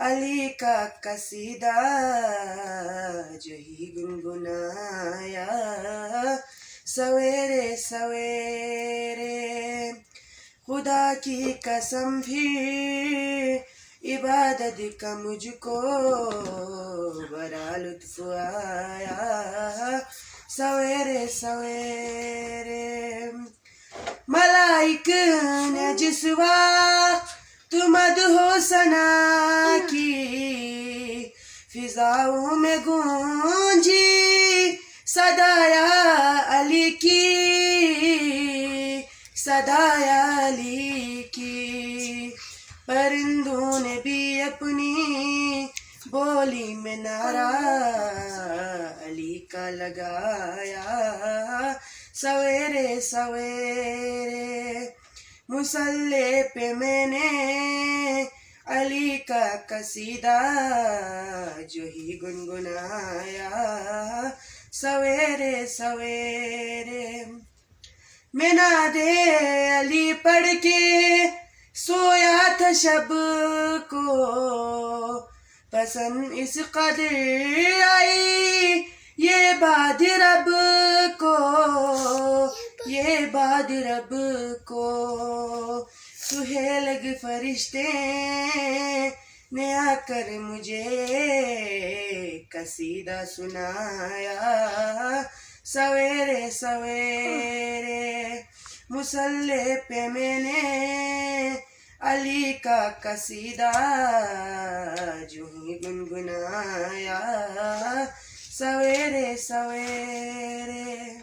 अली का कसीदा जो ही गुनगुनाया सवेरे सवेरे। खुदा की कसम भी इबादत का मुझको बड़ा लुत्फ आया सवेरे सवेरे। मलाइक ने जिस वक्त मदहोसना की फिजाओं में गूंजी सदाया अली की, सदाया अली की। परिंदों ने भी अपनी बोली में नारा अली का लगाया सवेरे सवेरे। मुसल्ले पे मैंने अली का कसीदा जो ही गुनगुनाया सवेरे सवेरे। मैं नादे अली पढ़ के सोया था शब को, पसंद इस कदर आई ये बाद रब को, ये बाद रब को। सुहेलग फरिश्ते ने आकर मुझे कसीदा सुनाया सवेरे सवेरे। मुसल्ले पे मैंने अली का कसीदा जो ही गुनगुनाया सवेरे सवेरे।